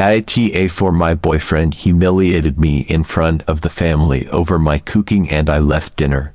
ITA for my boyfriend humiliated me in front of the family over my cooking and I left dinner.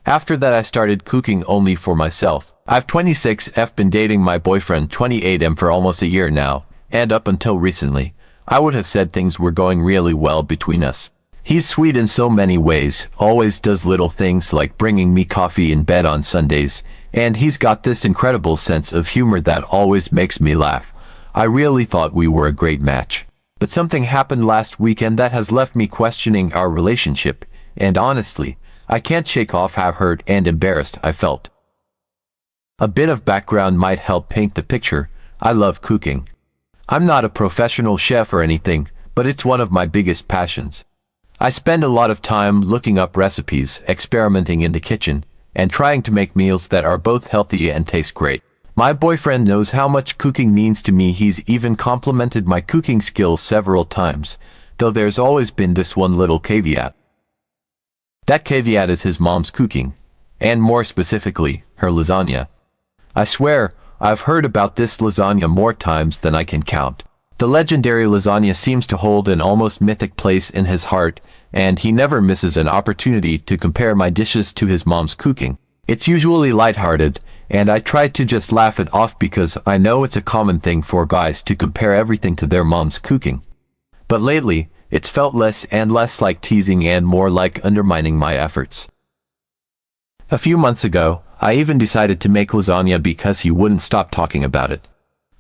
After that I started cooking only for myself. I've 26F been dating my boyfriend 28M for almost a year now, and up until recently, I would have said things were going really well between us. He's sweet in so many ways, always does little things like bringing me coffee in bed on Sundays, and he's got this incredible sense of humor that always makes me laugh. I really thought we were a great match. But something happened last weekend that has left me questioning our relationship, and honestly, I can't shake off how hurt and embarrassed I felt. A bit of background might help paint the picture. I love cooking. I'm not a professional chef or anything, but it's one of my biggest passions. I spend a lot of time looking up recipes, experimenting in the kitchen, and trying to make meals that are both healthy and taste great. My boyfriend knows how much cooking means to me. He's even complimented my cooking skills several times, though there's always been this one little caveat. That caveat is his mom's cooking, and more specifically, her lasagna. I swear, I've heard about this lasagna more times than I can count. The legendary lasagna seems to hold an almost mythic place in his heart, and he never misses an opportunity to compare my dishes to his mom's cooking. It's usually lighthearted, and I try to just laugh it off because I know it's a common thing for guys to compare everything to their mom's cooking. But lately, it's felt less and less like teasing and more like undermining my efforts. A few months ago, I even decided to make lasagna because he wouldn't stop talking about it.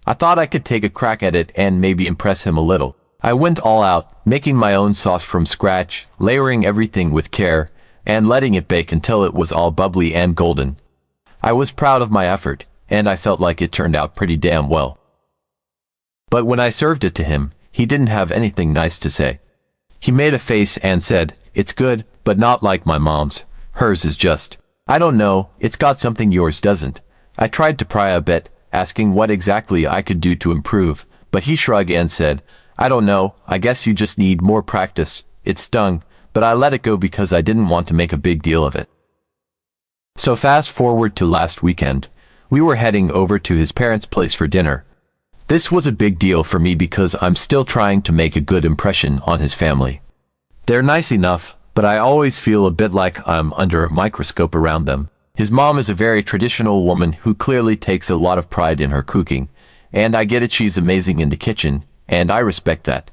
I thought I could take a crack at it and maybe impress him a little. I went all out, making my own sauce from scratch, layering everything with care, and letting it bake until it was all bubbly and golden. I was proud of my effort, and I felt like it turned out pretty damn well. But when I served it to him, he didn't have anything nice to say. He made a face and said, "It's good, but not like my mom's. Hers is just, I don't know, it's got something yours doesn't." I tried to pry a bit, asking what exactly I could do to improve, but he shrugged and said, "I don't know, I guess you just need more practice." It stung, but I let it go because I didn't want to make a big deal of it. So fast forward to last weekend. We were heading over to his parents' place for dinner. This was a big deal for me because I'm still trying to make a good impression on his family. They're nice enough, but I always feel a bit like I'm under a microscope around them. His mom is a very traditional woman who clearly takes a lot of pride in her cooking, and I get it, she's amazing in the kitchen, and I respect that.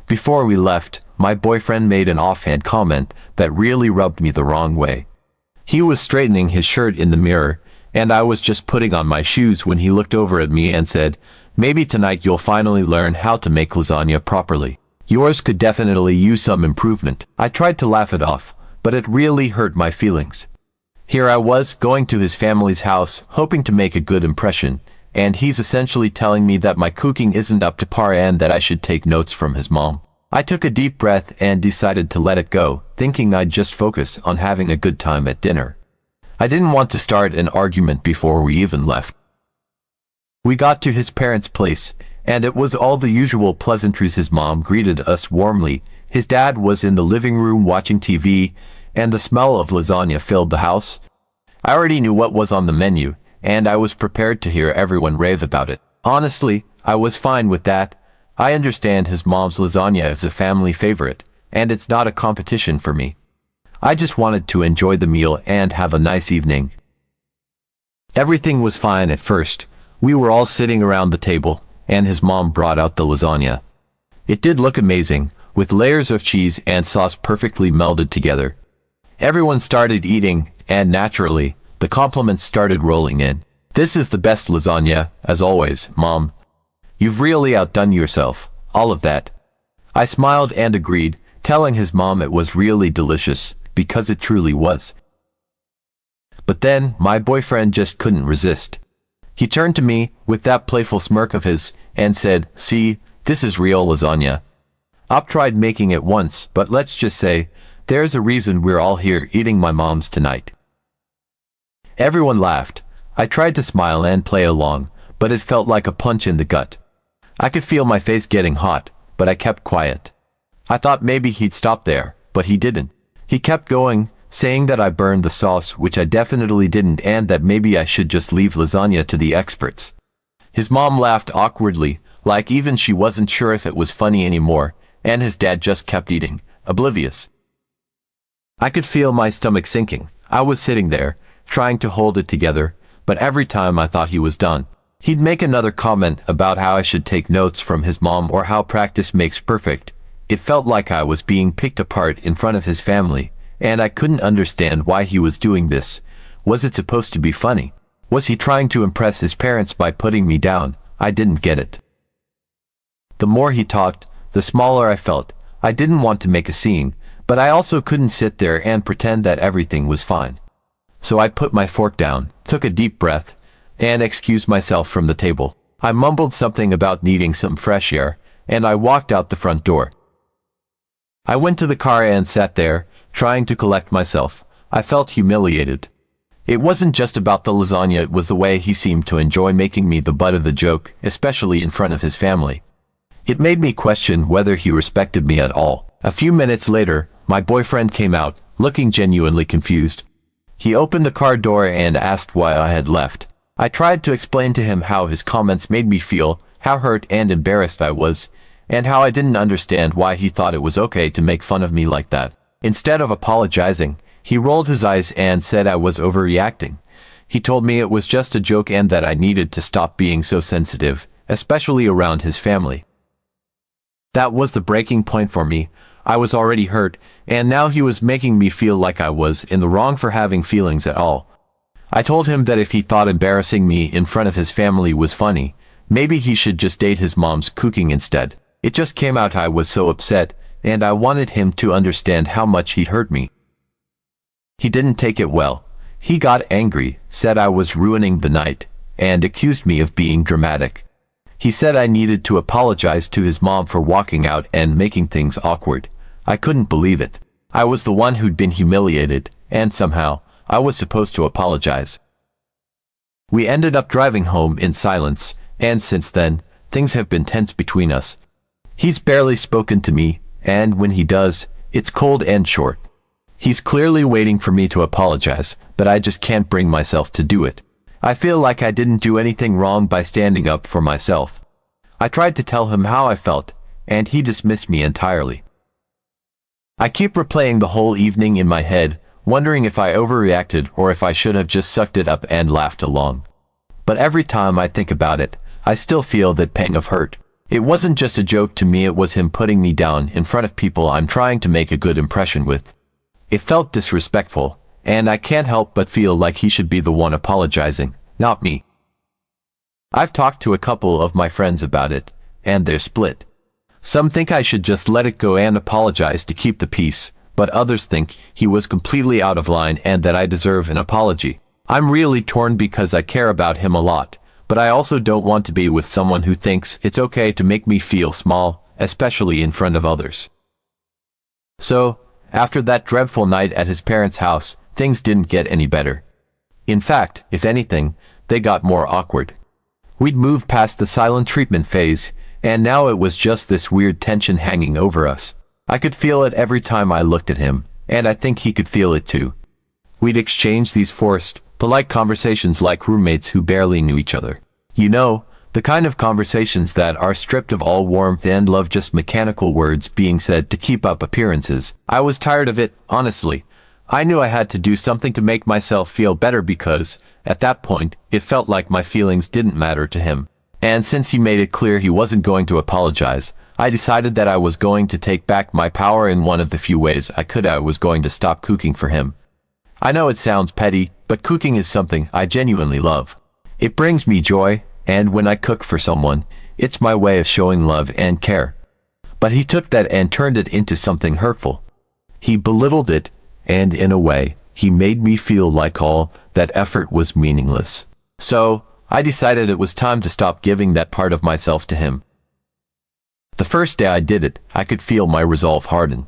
Before we left, my boyfriend made an offhand comment that really rubbed me the wrong way. He was straightening his shirt in the mirror, and I was just putting on my shoes when he looked over at me and said, "Maybe tonight you'll finally learn how to make lasagna properly. Yours could definitely use some improvement." I tried to laugh it off, but it really hurt my feelings. Here I was, going to his family's house, hoping to make a good impression, and he's essentially telling me that my cooking isn't up to par and that I should take notes from his mom. I took a deep breath and decided to let it go, thinking I'd just focus on having a good time at dinner. I didn't want to start an argument before we even left. We got to his parents' place, and it was all the usual pleasantries. His mom greeted us warmly, his dad was in the living room watching TV, and the smell of lasagna filled the house. I already knew what was on the menu, and I was prepared to hear everyone rave about it. Honestly, I was fine with that. I understand his mom's lasagna is a family favorite, and it's not a competition for me. I just wanted to enjoy the meal and have a nice evening. Everything was fine at first. We were all sitting around the table, and his mom brought out the lasagna. It did look amazing, with layers of cheese and sauce perfectly melded together. Everyone started eating, and naturally, the compliments started rolling in. "This is the best lasagna, as always, Mom. You've really outdone yourself," all of that. I smiled and agreed, telling his mom it was really delicious, because it truly was. But then, my boyfriend just couldn't resist. He turned to me, with that playful smirk of his, and said, "See, this is real lasagna. I've tried making it once, but let's just say, there's a reason we're all here eating my mom's tonight." Everyone laughed. I tried to smile and play along, but it felt like a punch in the gut. I could feel my face getting hot, but I kept quiet. I thought maybe he'd stop there, but he didn't. He kept going, saying that I burned the sauce, which I definitely didn't, and that maybe I should just leave lasagna to the experts. His mom laughed awkwardly, Like even she wasn't sure if it was funny anymore, and his dad just kept eating, oblivious. I could feel my stomach sinking. I was sitting there, trying to hold it together, but every time I thought he was done, he'd make another comment about how I should take notes from his mom or how practice makes perfect. It felt like I was being picked apart in front of his family, and I couldn't understand why he was doing this. Was it supposed to be funny? Was he trying to impress his parents by putting me down? I didn't get it. The more he talked, the smaller I felt. I didn't want to make a scene, but I also couldn't sit there and pretend that everything was fine. So I put my fork down, took a deep breath, and excused myself from the table. I mumbled something about needing some fresh air, and I walked out the front door. I went to the car and sat there, trying to collect myself. I felt humiliated. It wasn't just about the lasagna, it was the way he seemed to enjoy making me the butt of the joke, especially in front of his family. It made me question whether he respected me at all. A few minutes later, my boyfriend came out, looking genuinely confused. He opened the car door and asked why I had left. I tried to explain to him how his comments made me feel, how hurt and embarrassed I was, and how I didn't understand why he thought it was okay to make fun of me like that. Instead of apologizing, he rolled his eyes and said I was overreacting. He told me it was just a joke and that I needed to stop being so sensitive, especially around his family. That was the breaking point for me. I was already hurt, and now he was making me feel like I was in the wrong for having feelings at all. I told him that if he thought embarrassing me in front of his family was funny, maybe he should just date his mom's cooking instead. It just came out I was so upset, and I wanted him to understand how much he'd hurt me. He didn't take it well. He got angry, said I was ruining the night, and accused me of being dramatic. He said I needed to apologize to his mom for walking out and making things awkward. I couldn't believe it. I was the one who'd been humiliated, and somehow, I was supposed to apologize. We ended up driving home in silence, and since then, things have been tense between us. He's barely spoken to me, and when he does, it's cold and short. He's clearly waiting for me to apologize, but I just can't bring myself to do it. I feel like I didn't do anything wrong by standing up for myself. I tried to tell him how I felt, and he dismissed me entirely. I keep replaying the whole evening in my head, wondering if I overreacted or if I should have just sucked it up and laughed along. But every time I think about it, I still feel that pang of hurt. It wasn't just a joke to me, it was him putting me down in front of people I'm trying to make a good impression with. It felt disrespectful, and I can't help but feel like he should be the one apologizing, not me. I've talked to a couple of my friends about it, and they're split. Some think I should just let it go and apologize to keep the peace, but others think he was completely out of line and that I deserve an apology. I'm really torn because I care about him a lot, but I also don't want to be with someone who thinks it's okay to make me feel small, especially in front of others. So, after that dreadful night at his parents' house, things didn't get any better. In fact, if anything, they got more awkward. We'd moved past the silent treatment phase, and now it was just this weird tension hanging over us. I could feel it every time I looked at him, and I think he could feel it too. We'd exchange these forced, polite conversations like roommates who barely knew each other. You know, the kind of conversations that are stripped of all warmth and love, just mechanical words being said to keep up appearances. I was tired of it, honestly. I knew I had to do something to make myself feel better because, at that point, it felt like my feelings didn't matter to him. And since he made it clear he wasn't going to apologize, I decided that I was going to take back my power in one of the few ways I could. I was going to stop cooking for him. I know it sounds petty, but cooking is something I genuinely love. It brings me joy, and when I cook for someone, it's my way of showing love and care. But he took that and turned it into something hurtful. He belittled it, and in a way, he made me feel like all that effort was meaningless. So, I decided it was time to stop giving that part of myself to him. The first day I did it, I could feel my resolve harden.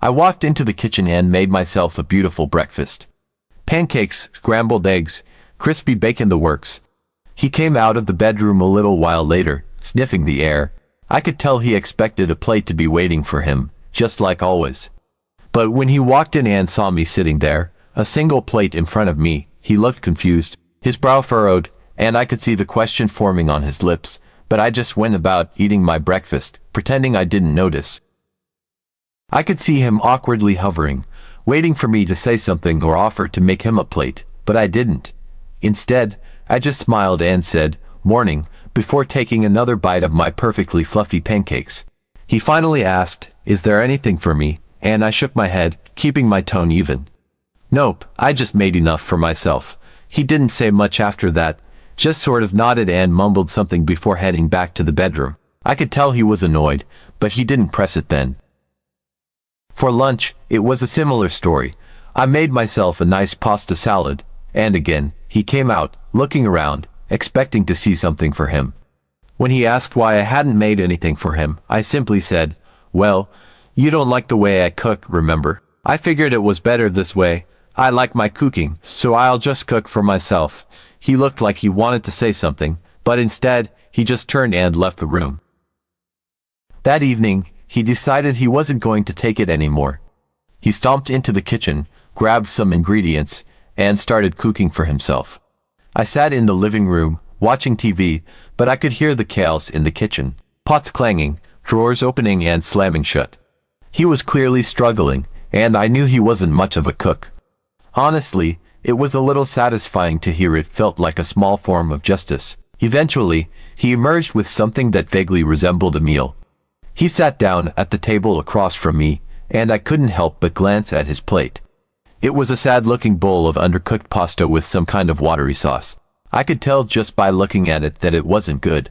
I walked into the kitchen and made myself a beautiful breakfast. Pancakes, scrambled eggs, crispy bacon, the works. He came out of the bedroom a little while later, sniffing the air. I could tell he expected a plate to be waiting for him, just like always. But when he walked in and saw me sitting there, a single plate in front of me, he looked confused, his brow furrowed, and I could see the question forming on his lips, but I just went about eating my breakfast, pretending I didn't notice. I could see him awkwardly hovering, waiting for me to say something or offer to make him a plate, but I didn't. Instead, I just smiled and said, "Morning," before taking another bite of my perfectly fluffy pancakes. He finally asked, "Is there anything for me?" and I shook my head, keeping my tone even. "Nope, I just made enough for myself." He didn't say much after that, just sort of nodded and mumbled something before heading back to the bedroom. I could tell he was annoyed, but he didn't press it then. For lunch, it was a similar story. I made myself a nice pasta salad, and again, he came out, looking around, expecting to see something for him. When he asked why I hadn't made anything for him, I simply said, "Well, you don't like the way I cook, remember? I figured it was better this way. I like my cooking, so I'll just cook for myself." He looked like he wanted to say something, but instead, he just turned and left the room. That evening, he decided he wasn't going to take it anymore. He stomped into the kitchen, grabbed some ingredients, and started cooking for himself. I sat in the living room, watching TV, but I could hear the chaos in the kitchen. Pots clanging, drawers opening and slamming shut. He was clearly struggling, and I knew he wasn't much of a cook. Honestly, it was a little satisfying to hear it felt like a small form of justice. Eventually, he emerged with something that vaguely resembled a meal. He sat down at the table across from me, and I couldn't help but glance at his plate. It was a sad-looking bowl of undercooked pasta with some kind of watery sauce. I could tell just by looking at it that it wasn't good.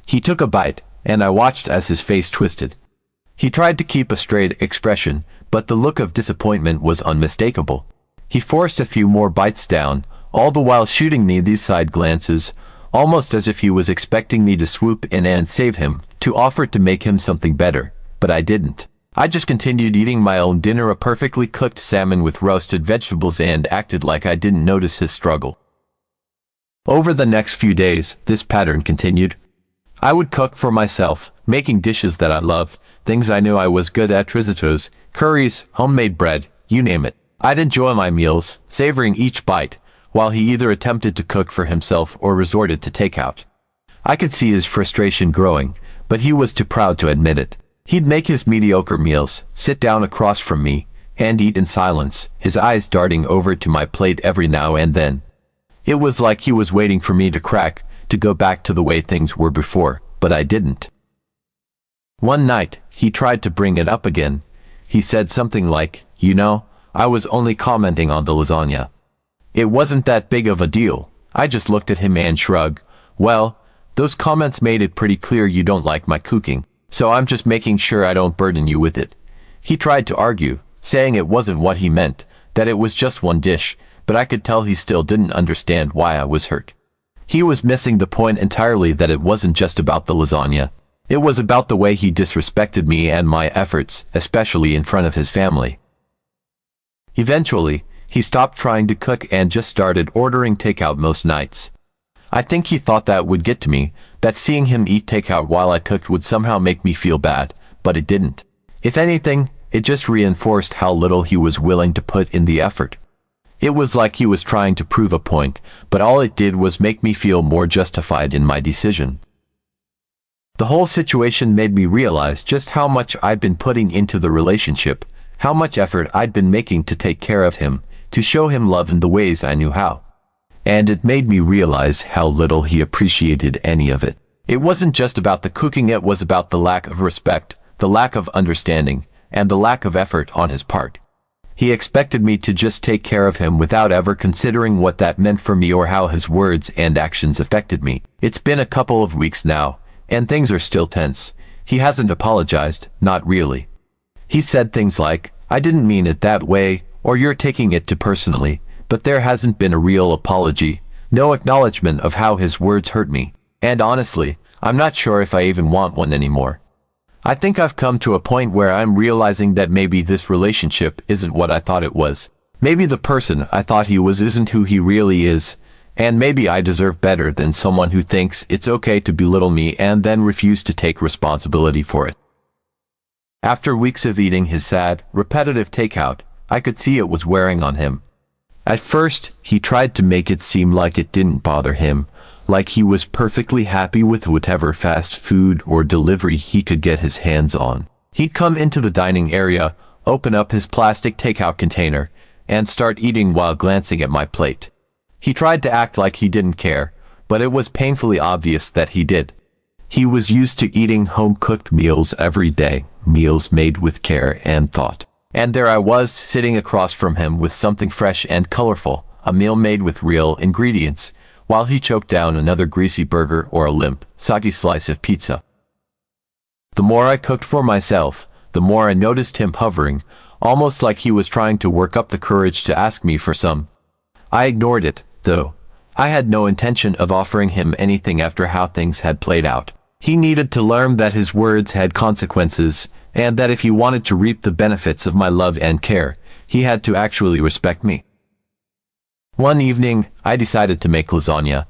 He took a bite, and I watched as his face twisted. He tried to keep a straight expression, but the look of disappointment was unmistakable. He forced a few more bites down, all the while shooting me these side glances, almost as if he was expecting me to swoop in and save him, to offer to make him something better, but I didn't. I just continued eating my own dinner, a perfectly cooked salmon with roasted vegetables, and acted like I didn't notice his struggle. Over the next few days, this pattern continued. I would cook for myself, making dishes that I loved, things I knew I was good at: risottos, curries, homemade bread, you name it. I'd enjoy my meals, savoring each bite, while he either attempted to cook for himself or resorted to takeout. I could see his frustration growing, but he was too proud to admit it. He'd make his mediocre meals, sit down across from me, and eat in silence, his eyes darting over to my plate every now and then. It was like he was waiting for me to crack, to go back to the way things were before, but I didn't. One night, he tried to bring it up again. He said something like, "You know, I was only commenting on the lasagna. It wasn't that big of a deal." I just looked at him and shrugged. "Well, those comments made it pretty clear you don't like my cooking, so I'm just making sure I don't burden you with it." He tried to argue, saying it wasn't what he meant, that it was just one dish, but I could tell he still didn't understand why I was hurt. He was missing the point entirely, that it wasn't just about the lasagna. It was about the way he disrespected me and my efforts, especially in front of his family. Eventually, he stopped trying to cook and just started ordering takeout most nights. I think he thought that would get to me, that seeing him eat takeout while I cooked would somehow make me feel bad, but it didn't. If anything, it just reinforced how little he was willing to put in the effort. It was like he was trying to prove a point, but all it did was make me feel more justified in my decision. The whole situation made me realize just how much I'd been putting into the relationship, how much effort I'd been making to take care of him, to show him love in the ways I knew how. And it made me realize how little he appreciated any of it. It wasn't just about the cooking, it was about the lack of respect, the lack of understanding, and the lack of effort on his part. He expected me to just take care of him without ever considering what that meant for me or how his words and actions affected me. It's been a couple of weeks now, and things are still tense. He hasn't apologized, not really. He said things like, "I didn't mean it that way," or "You're taking it too personally," but there hasn't been a real apology, no acknowledgement of how his words hurt me. And honestly, I'm not sure if I even want one anymore. I think I've come to a point where I'm realizing that maybe this relationship isn't what I thought it was. Maybe the person I thought he was isn't who he really is, and maybe I deserve better than someone who thinks it's okay to belittle me and then refuse to take responsibility for it. After weeks of eating his sad, repetitive takeout, I could see it was wearing on him. At first, he tried to make it seem like it didn't bother him, like he was perfectly happy with whatever fast food or delivery he could get his hands on. He'd come into the dining area, open up his plastic takeout container, and start eating while glancing at my plate. He tried to act like he didn't care, but it was painfully obvious that he did. He was used to eating home-cooked meals every day, meals made with care and thought. And there I was, sitting across from him with something fresh and colorful, a meal made with real ingredients, while he choked down another greasy burger or a limp, soggy slice of pizza. The more I cooked for myself, the more I noticed him hovering, almost like he was trying to work up the courage to ask me for some. I ignored it, though. I had no intention of offering him anything after how things had played out. He needed to learn that his words had consequences, and that if he wanted to reap the benefits of my love and care, he had to actually respect me. One evening, I decided to make lasagna.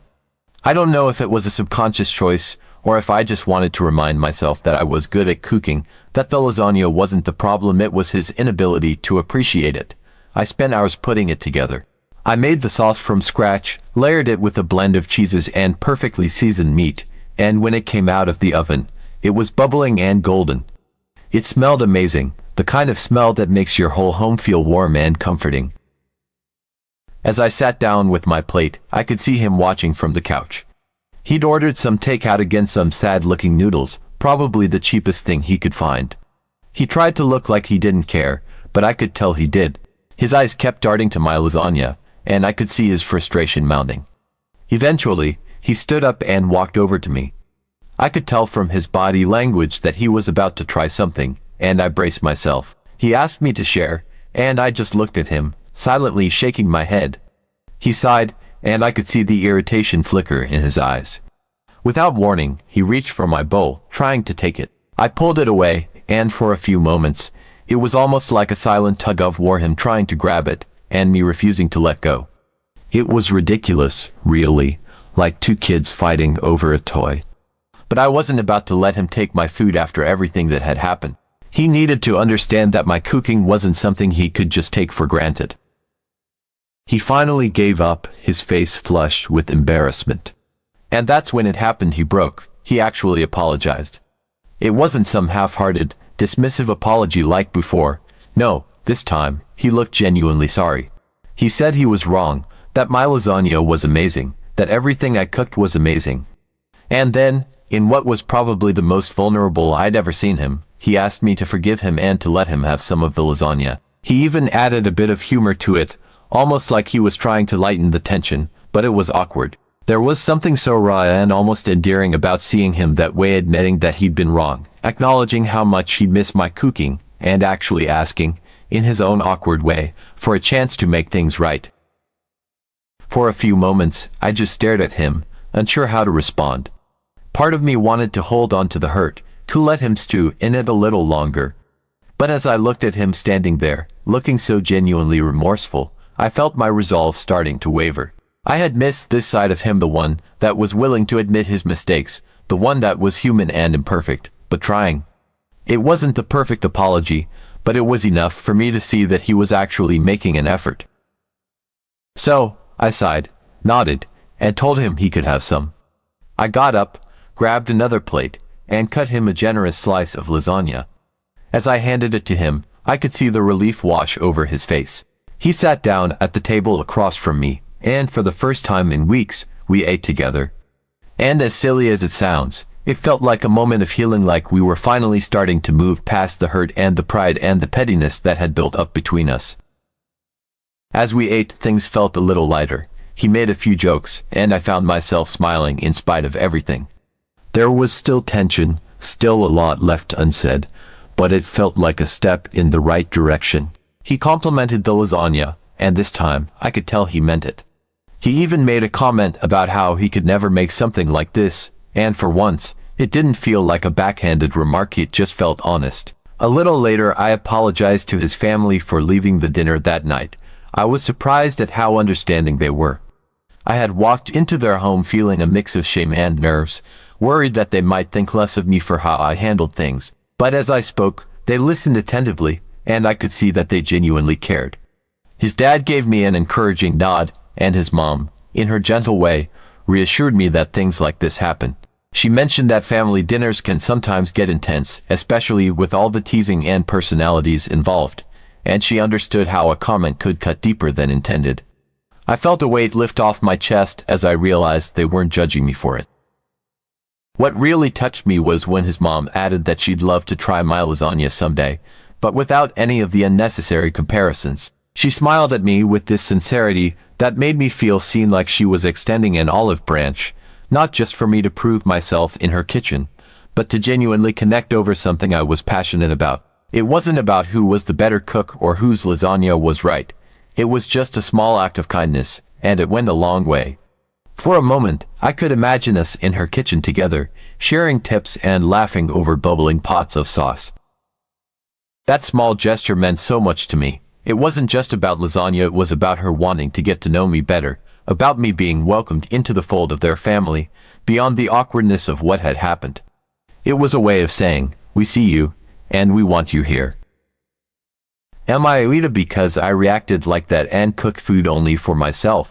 I don't know if it was a subconscious choice, or if I just wanted to remind myself that I was good at cooking, that the lasagna wasn't the problem, it was his inability to appreciate it. I spent hours putting it together. I made the sauce from scratch, layered it with a blend of cheeses and perfectly seasoned meat, and when it came out of the oven, it was bubbling and golden. It smelled amazing, the kind of smell that makes your whole home feel warm and comforting. As I sat down with my plate, I could see him watching from the couch. He'd ordered some takeout, again some sad-looking noodles, probably the cheapest thing he could find. He tried to look like he didn't care, but I could tell he did. His eyes kept darting to my lasagna, and I could see his frustration mounting. Eventually, he stood up and walked over to me. I could tell from his body language that he was about to try something, and I braced myself. He asked me to share, and I just looked at him, silently shaking my head. He sighed, and I could see the irritation flicker in his eyes. Without warning, he reached for my bowl, trying to take it. I pulled it away, and for a few moments, it was almost like a silent tug-of-war, him trying to grab it, and me refusing to let go. It was ridiculous, really, like two kids fighting over a toy. But I wasn't about to let him take my food after everything that had happened. He needed to understand that my cooking wasn't something he could just take for granted. He finally gave up, his face flushed with embarrassment. And that's when it happened. He broke. He actually apologized. It wasn't some half-hearted, dismissive apology like before. No, this time, he looked genuinely sorry. He said he was wrong, that my lasagna was amazing, that everything I cooked was amazing. And then, in what was probably the most vulnerable I'd ever seen him, he asked me to forgive him and to let him have some of the lasagna. He even added a bit of humor to it, almost like he was trying to lighten the tension, but it was awkward. There was something so raw and almost endearing about seeing him that way, admitting that he'd been wrong, acknowledging how much he'd missed my cooking, and actually asking, in his own awkward way, for a chance to make things right. For a few moments, I just stared at him, unsure how to respond. Part of me wanted to hold on to the hurt, to let him stew in it a little longer. But as I looked at him standing there, looking so genuinely remorseful, I felt my resolve starting to waver. I had missed this side of him, the one that was willing to admit his mistakes, the one that was human and imperfect, but trying. It wasn't the perfect apology, but it was enough for me to see that he was actually making an effort. So, I sighed, nodded, and told him he could have some. I got up, grabbed another plate, and cut him a generous slice of lasagna. As I handed it to him, I could see the relief wash over his face. He sat down at the table across from me, and for the first time in weeks, we ate together. And as silly as it sounds, it felt like a moment of healing, like we were finally starting to move past the hurt and the pride and the pettiness that had built up between us. As we ate, things felt a little lighter. He made a few jokes, and I found myself smiling in spite of everything. There was still tension, still a lot left unsaid, but it felt like a step in the right direction. He complimented the lasagna, and this time, I could tell he meant it. He even made a comment about how he could never make something like this, and for once, it didn't feel like a backhanded remark, it just felt honest. A little later, I apologized to his family for leaving the dinner that night. I was surprised at how understanding they were. I had walked into their home feeling a mix of shame and nerves, worried that they might think less of me for how I handled things. But as I spoke, they listened attentively, and I could see that they genuinely cared. His dad gave me an encouraging nod, and his mom, in her gentle way, reassured me that things like this happen. She mentioned that family dinners can sometimes get intense, especially with all the teasing and personalities involved, and she understood how a comment could cut deeper than intended. I felt a weight lift off my chest as I realized they weren't judging me for it. What really touched me was when his mom added that she'd love to try my lasagna someday, but without any of the unnecessary comparisons. She smiled at me with this sincerity that made me feel seen, like she was extending an olive branch, not just for me to prove myself in her kitchen, but to genuinely connect over something I was passionate about. It wasn't about who was the better cook or whose lasagna was right. It was just a small act of kindness, and it went a long way. For a moment, I could imagine us in her kitchen together, sharing tips and laughing over bubbling pots of sauce. That small gesture meant so much to me. It wasn't just about lasagna, it was about her wanting to get to know me better, about me being welcomed into the fold of their family, beyond the awkwardness of what had happened. It was a way of saying, we see you, and we want you here. Am I Aida because I reacted like that and cooked food only for myself?